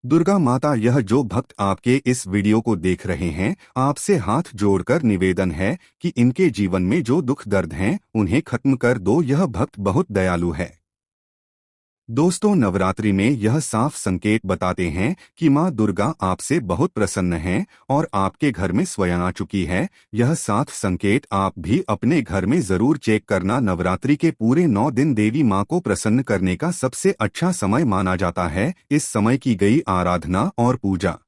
दुर्गा माता, यह जो भक्त आपके इस वीडियो को देख रहे हैं, आपसे हाथ जोड़कर निवेदन है कि इनके जीवन में जो दुख दर्द हैं उन्हें खत्म कर दो। यह भक्त बहुत दयालु है। दोस्तों, नवरात्रि में यह साफ संकेत बताते हैं कि माँ दुर्गा आपसे बहुत प्रसन्न हैं और आपके घर में स्वयं आ चुकी है। यह सात संकेत आप भी अपने घर में जरूर चेक करना। नवरात्रि के पूरे 9 दिन देवी माँ को प्रसन्न करने का सबसे अच्छा समय माना जाता है। इस समय की गई आराधना और पूजा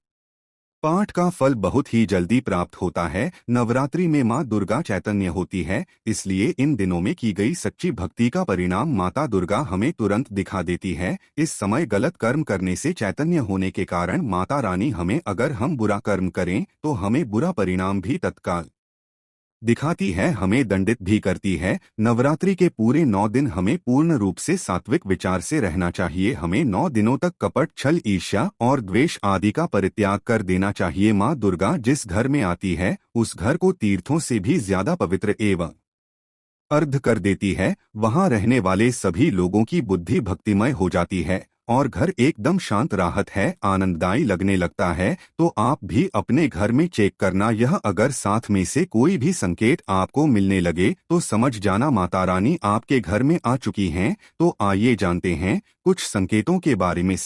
पाठ का फल बहुत ही जल्दी प्राप्त होता है। नवरात्रि में माँ दुर्गा चैतन्य होती है, इसलिए इन दिनों में की गई सच्ची भक्ति का परिणाम माता दुर्गा हमें तुरंत दिखा देती है। इस समय गलत कर्म करने से चैतन्य होने के कारण माता रानी हमें, अगर हम बुरा कर्म करें तो हमें बुरा परिणाम भी तत्काल दिखाती है, हमें दंडित भी करती है। नवरात्रि के पूरे 9 दिन हमें पूर्ण रूप से सात्विक विचार से रहना चाहिए। हमें 9 दिनों तक कपट, छल, ईर्ष्या और द्वेष आदि का परित्याग कर देना चाहिए। माँ दुर्गा जिस घर में आती है उस घर को तीर्थों से भी ज्यादा पवित्र एवं अर्ध कर देती है। वहां रहने वाले सभी लोगों की बुद्धि भक्तिमय हो जाती है और घर एकदम शांत, राहत है, आनंददायी लगने लगता है। तो आप भी अपने घर में चेक करना। यह अगर साथ में से कोई भी संकेत आपको मिलने लगे तो समझ जाना माता रानी आपके घर में आ चुकी हैं। तो आइए जानते हैं कुछ संकेतों के बारे में।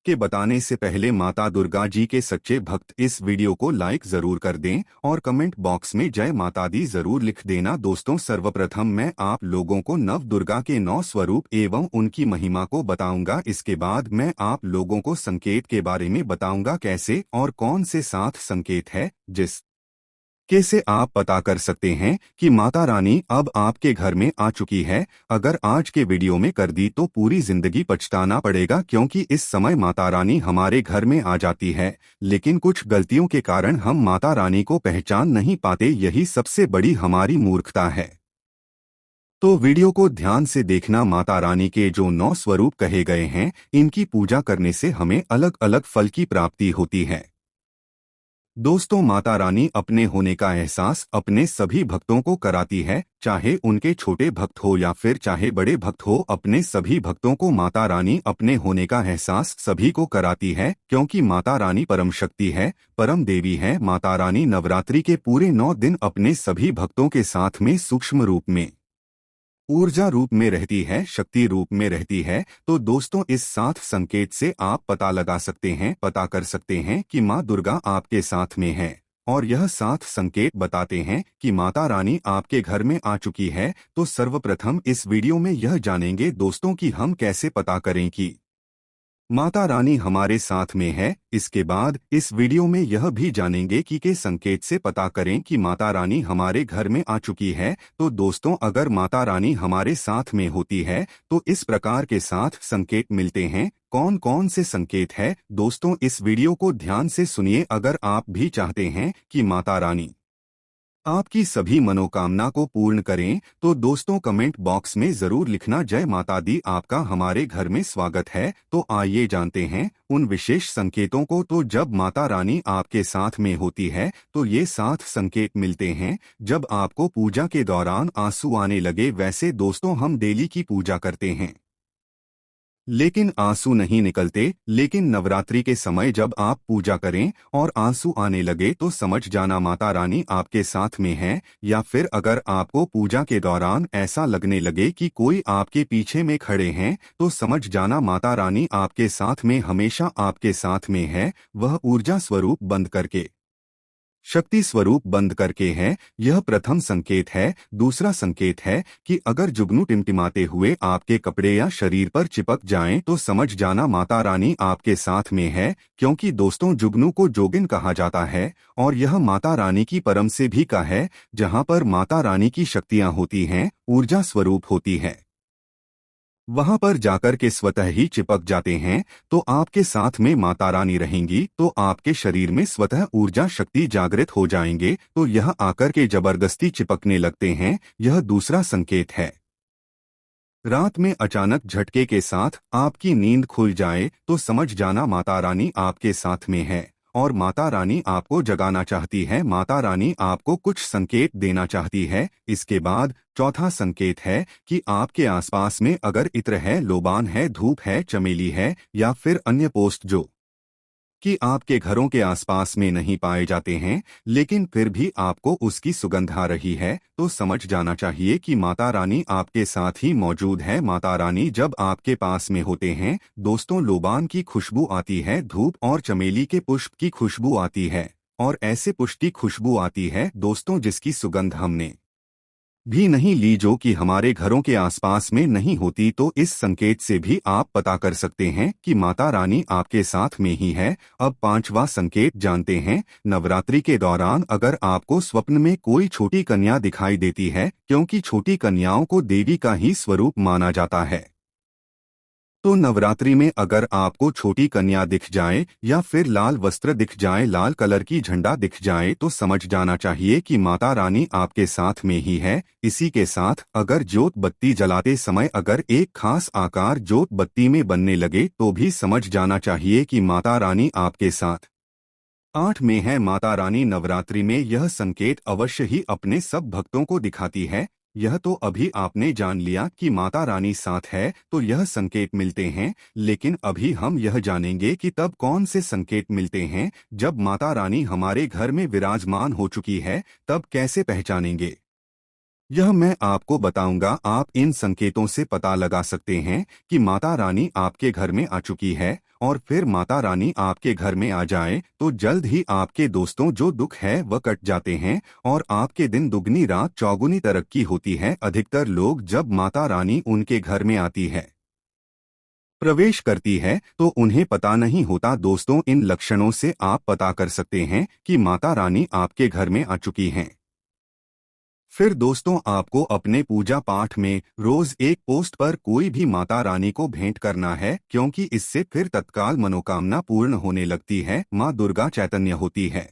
के बताने से पहले माता दुर्गा जी के सच्चे भक्त इस वीडियो को लाइक जरूर कर दें और कमेंट बॉक्स में जय माता दी जरूर लिख देना। दोस्तों, सर्वप्रथम मैं आप लोगों को नव दुर्गा के 9 स्वरूप एवं उनकी महिमा को बताऊंगा। इसके बाद मैं आप लोगों को संकेत के बारे में बताऊंगा, कैसे और कौन से 7 संकेत है जिस कैसे आप पता कर सकते हैं कि माता रानी अब आपके घर में आ चुकी है। अगर आज के वीडियो में कर दी तो पूरी जिंदगी पछताना पड़ेगा, क्योंकि इस समय माता रानी हमारे घर में आ जाती है, लेकिन कुछ गलतियों के कारण हम माता रानी को पहचान नहीं पाते। यही सबसे बड़ी हमारी मूर्खता है। तो वीडियो को ध्यान से देखना। माता रानी के जो 9 स्वरूप कहे गए हैं, इनकी पूजा करने से हमें अलग अलग फल की प्राप्ति होती है। दोस्तों, माता रानी अपने होने का एहसास अपने सभी भक्तों को कराती है, चाहे उनके छोटे भक्त हो या फिर चाहे बड़े भक्त हो। अपने सभी भक्तों को माता रानी अपने होने का एहसास सभी को कराती है, क्योंकि माता रानी परम शक्ति है, परम देवी है। माता रानी नवरात्रि के पूरे 9 दिन अपने सभी भक्तों के साथ में सूक्ष्म रूप में, ऊर्जा रूप में रहती है, शक्ति रूप में रहती है। तो दोस्तों, इस 7 संकेत से आप पता कर सकते हैं कि माँ दुर्गा आपके साथ में है। और यह 7 संकेत बताते हैं कि माता रानी आपके घर में आ चुकी है। तो सर्वप्रथम इस वीडियो में यह जानेंगे दोस्तों कि हम कैसे पता करें कि माता रानी हमारे साथ में है। इसके बाद इस वीडियो में यह भी जानेंगे कि के संकेत से पता करें कि माता रानी हमारे घर में आ चुकी है। तो दोस्तों, अगर माता रानी हमारे साथ में होती है तो इस प्रकार के 7 संकेत मिलते हैं। कौन कौन से संकेत है दोस्तों, इस वीडियो को ध्यान से सुनिए। अगर आप भी चाहते हैं कि माता रानी आपकी सभी मनोकामना को पूर्ण करें तो दोस्तों कमेंट बॉक्स में जरूर लिखना जय माता दी। आपका हमारे घर में स्वागत है। तो आइए जानते हैं उन विशेष संकेतों को। तो जब माता रानी आपके साथ में होती है तो ये 7 संकेत मिलते हैं। जब आपको पूजा के दौरान आंसू आने लगे, वैसे दोस्तों हम डेली की पूजा करते हैं लेकिन आंसू नहीं निकलते, लेकिन नवरात्रि के समय जब आप पूजा करें और आंसू आने लगे तो समझ जाना माता रानी आपके साथ में है। या फिर अगर आपको पूजा के दौरान ऐसा लगने लगे कि कोई आपके पीछे में खड़े हैं तो समझ जाना माता रानी आपके साथ में, हमेशा आपके साथ में है। वह ऊर्जा स्वरूप बंद करके, शक्ति स्वरूप बंद करके है। यह प्रथम संकेत है। दूसरा संकेत है कि अगर जुगनू टिमटिमाते हुए आपके कपड़े या शरीर पर चिपक जाएं तो समझ जाना माता रानी आपके साथ में है, क्योंकि दोस्तों जुगनू को जोगिन कहा जाता है और यह माता रानी की परम से भी का है, जहां पर माता रानी की शक्तियां होती हैं, ऊर्जा स्वरूप होती है। वहां पर जाकर के स्वतः ही चिपक जाते हैं। तो आपके साथ में माता रानी रहेंगी तो आपके शरीर में स्वतः ऊर्जा शक्ति जागृत हो जाएंगे, तो यह आकर के जबरदस्ती चिपकने लगते हैं। यह दूसरा संकेत है। रात में अचानक झटके के साथ आपकी नींद खुल जाए तो समझ जाना माता रानी आपके साथ में है और माता रानी आपको जगाना चाहती है। माता रानी आपको कुछ संकेत देना चाहती है। इसके बाद चौथा संकेत है कि आपके आसपास में अगर इत्र है, लोबान है, धूप है, चमेली है या फिर अन्य पोस्ट जो कि आपके घरों के आसपास में नहीं पाए जाते हैं, लेकिन फिर भी आपको उसकी सुगंध आ रही है, तो समझ जाना चाहिए कि माता रानी आपके साथ ही मौजूद है। माता रानी जब आपके पास में होते हैं दोस्तों, लोबान की खुशबू आती है, धूप और चमेली के पुष्प की खुशबू आती है, और ऐसे पुष्प की खुशबू आती है दोस्तों जिसकी सुगंध हमने भी नहीं ली, जो कि हमारे घरों के आसपास में नहीं होती। तो इस संकेत से भी आप पता कर सकते हैं कि माता रानी आपके साथ में ही है। अब पांचवा संकेत जानते हैं। नवरात्रि के दौरान अगर आपको स्वप्न में कोई छोटी कन्या दिखाई देती है, क्योंकि छोटी कन्याओं को देवी का ही स्वरूप माना जाता है, तो नवरात्रि में अगर आपको छोटी कन्या दिख जाए या फिर लाल वस्त्र दिख जाए, लाल कलर की झंडा दिख जाए, तो समझ जाना चाहिए कि माता रानी आपके साथ में ही है। इसी के साथ अगर ज्योत बत्ती जलाते समय अगर एक खास आकार ज्योत बत्ती में बनने लगे, तो भी समझ जाना चाहिए कि माता रानी आपके साथ 8 में है। माता रानी नवरात्रि में यह संकेत अवश्य ही अपने सब भक्तों को दिखाती है। यह तो अभी आपने जान लिया कि माता रानी साथ है, तो यह संकेत मिलते हैं, लेकिन अभी हम यह जानेंगे कि तब कौन से संकेत मिलते हैं जब माता रानी हमारे घर में विराजमान हो चुकी है, तब कैसे पहचानेंगे यह मैं आपको बताऊंगा। आप इन संकेतों से पता लगा सकते हैं कि माता रानी आपके घर में आ चुकी है, और फिर माता रानी आपके घर में आ जाए तो जल्द ही आपके दोस्तों जो दुख है वह कट जाते हैं, और आपके दिन दुगनी रात चौगुनी तरक्की होती है। अधिकतर लोग जब माता रानी उनके घर में आती है, प्रवेश करती है, तो उन्हें पता नहीं होता। दोस्तों, इन लक्षणों से आप पता कर सकते हैं कि माता रानी आपके घर में आ चुकी हैं। फिर दोस्तों, आपको अपने पूजा पाठ में रोज एक पोस्ट पर कोई भी माता रानी को भेंट करना है, क्योंकि इससे फिर तत्काल मनोकामना पूर्ण होने लगती है। माँ दुर्गा चैतन्य होती है,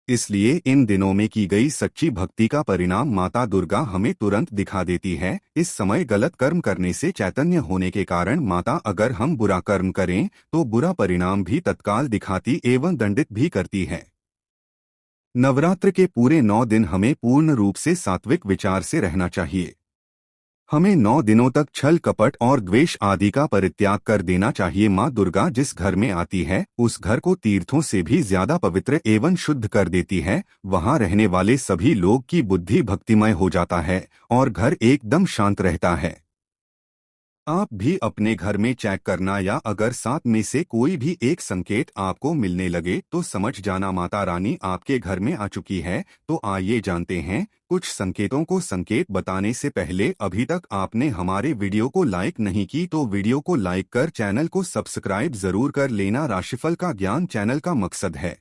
इसलिए इन दिनों में की गई सच्ची भक्ति का परिणाम माता दुर्गा हमें तुरंत दिखा देती है। इस समय गलत कर्म करने से चैतन्य होने के कारण माता अगर हम बुरा कर्म करें तो बुरा परिणाम भी तत्काल दिखाती एवं दंडित भी करती है। नवरात्र के पूरे 9 दिन हमें पूर्ण रूप से सात्विक विचार से रहना चाहिए। हमें 9 दिनों तक छल कपट और द्वेष आदि का परित्याग कर देना चाहिए। माँ दुर्गा जिस घर में आती है उस घर को तीर्थों से भी ज्यादा पवित्र एवं शुद्ध कर देती है। वहाँ रहने वाले सभी लोग की बुद्धि भक्तिमय हो जाता है और घर एकदम शांत रहता है। आप भी अपने घर में चेक करना, या अगर 7 में से कोई भी एक संकेत आपको मिलने लगे तो समझ जाना माता रानी आपके घर में आ चुकी है। तो आइए जानते हैं कुछ संकेतों को। संकेत बताने से पहले अभी तक आपने हमारे वीडियो को लाइक नहीं की तो वीडियो को लाइक कर चैनल को सब्सक्राइब जरूर कर लेना। राशिफल का ज्ञान चैनल का मकसद है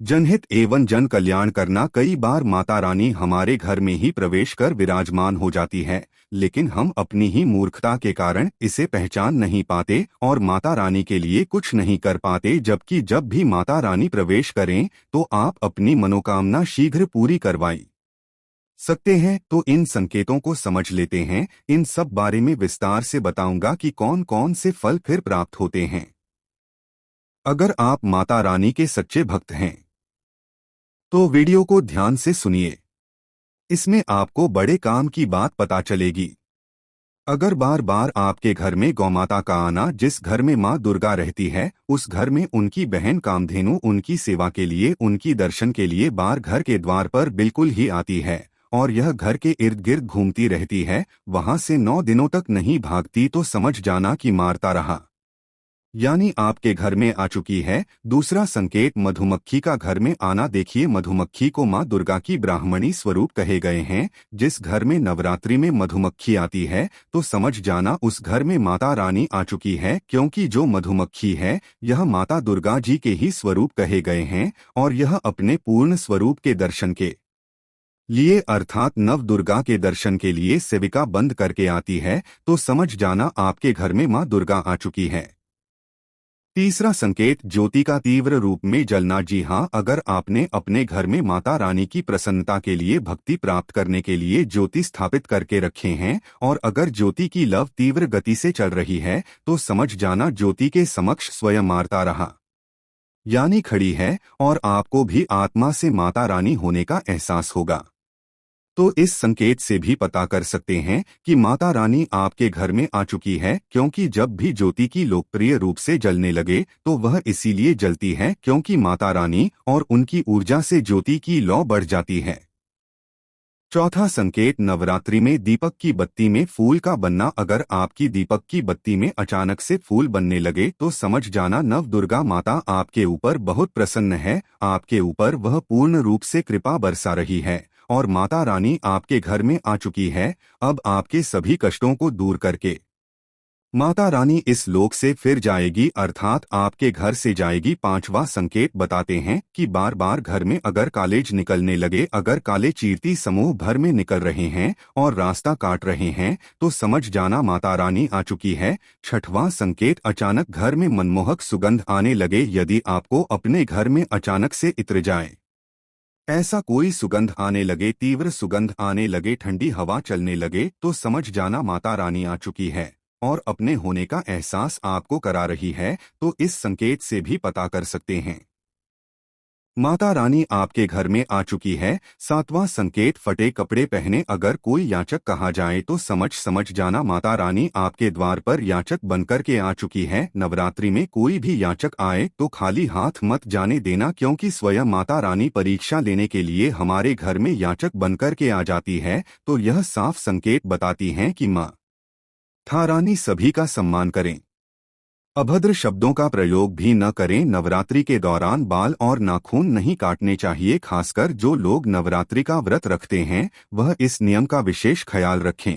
जनहित एवं जन कल्याण करना। कई बार माता रानी हमारे घर में ही प्रवेश कर विराजमान हो जाती है, लेकिन हम अपनी ही मूर्खता के कारण इसे पहचान नहीं पाते और माता रानी के लिए कुछ नहीं कर पाते। जबकि जब भी माता रानी प्रवेश करें तो आप अपनी मनोकामना शीघ्र पूरी करवाई सकते हैं। तो इन संकेतों को समझ लेते हैं। इन सब बारे में विस्तार से बताऊंगा कि कौन कौन से फल फिर प्राप्त होते हैं अगर आप माता रानी के सच्चे भक्त हैं। तो वीडियो को ध्यान से सुनिए, इसमें आपको बड़े काम की बात पता चलेगी। अगर बार बार आपके घर में गौमाता का आना, जिस घर में माँ दुर्गा रहती है उस घर में उनकी बहन कामधेनु उनकी सेवा के लिए, उनकी दर्शन के लिए बार घर के द्वार पर बिल्कुल ही आती है और यह घर के इर्द गिर्द घूमती रहती है, वहां से 9 दिनों तक नहीं भागती, तो समझ जाना कि मारता रहा, यानी आपके घर में आ चुकी है। दूसरा संकेत मधुमक्खी का घर में आना। देखिए, मधुमक्खी को माँ दुर्गा की ब्राह्मणी स्वरूप कहे गए हैं। जिस घर में नवरात्रि में मधुमक्खी आती है तो समझ जाना उस घर में माता रानी आ चुकी है, क्योंकि जो मधुमक्खी है यह माता दुर्गा जी के ही स्वरूप कहे गए हैं और यह अपने पूर्ण स्वरूप के दर्शन के लिए अर्थात नव दुर्गा के दर्शन के लिए सेविका बंद करके आती है। तो समझ जाना आपके घर में माँ दुर्गा आ चुकी है। तीसरा संकेत ज्योति का तीव्र रूप में जलना। जी हाँ, अगर आपने अपने घर में माता रानी की प्रसन्नता के लिए भक्ति प्राप्त करने के लिए ज्योति स्थापित करके रखे हैं और अगर ज्योति की लव तीव्र गति से चल रही है तो समझ जाना ज्योति के समक्ष स्वयं मारता रहा। यानी खड़ी है और आपको भी आत्मा से माता रानी होने का एहसास होगा। तो इस संकेत से भी पता कर सकते हैं कि माता रानी आपके घर में आ चुकी है, क्योंकि जब भी ज्योति की लोकप्रिय रूप से जलने लगे तो वह इसीलिए जलती है क्योंकि माता रानी और उनकी ऊर्जा से ज्योति की लौ बढ़ जाती है। चौथा संकेत नवरात्रि में दीपक की बत्ती में फूल का बनना। अगर आपकी दीपक की बत्ती में अचानक से फूल बनने लगे तो समझ जाना नव दुर्गा माता आपके ऊपर बहुत प्रसन्न है, आपके ऊपर वह पूर्ण रूप से कृपा बरसा रही है और माता रानी आपके घर में आ चुकी है, अब आपके सभी कष्टों को दूर करके। माता रानी इस लोक से फिर जाएगी, अर्थात आपके घर से जाएगी। पांचवा संकेत बताते हैं कि बार बार घर में अगर कालेज निकलने लगे, अगर काले चीरती समूह भर में निकल रहे हैं और रास्ता काट रहे हैं तो समझ जाना माता रानी आ चुकी है। छठवां संकेत अचानक घर में मनमोहक सुगंध आने लगे। यदि आपको अपने घर में अचानक से इत्र जाए, ऐसा कोई सुगंध आने लगे, तीव्र सुगंध आने लगे, ठंडी हवा चलने लगे तो समझ जाना माता रानी आ चुकी है और अपने होने का एहसास आपको करा रही है। तो इस संकेत से भी पता कर सकते हैं माता रानी आपके घर में आ चुकी है। सातवां संकेत फटे कपड़े पहने। अगर कोई याचक कहा जाए तो समझ जाना माता रानी आपके द्वार पर याचक बनकर के आ चुकी है। नवरात्रि में कोई भी याचक आए तो खाली हाथ मत जाने देना, क्योंकि स्वयं माता रानी परीक्षा लेने के लिए हमारे घर में याचक बनकर के आ जाती है। तो यह साफ संकेत बताती हैं कि माँ रानी सभी का सम्मान करें, अभद्र शब्दों का प्रयोग भी न करें। नवरात्रि के दौरान बाल और नाखून नहीं काटने चाहिए। खासकर जो लोग नवरात्रि का व्रत रखते हैं वह इस नियम का विशेष ख्याल रखें।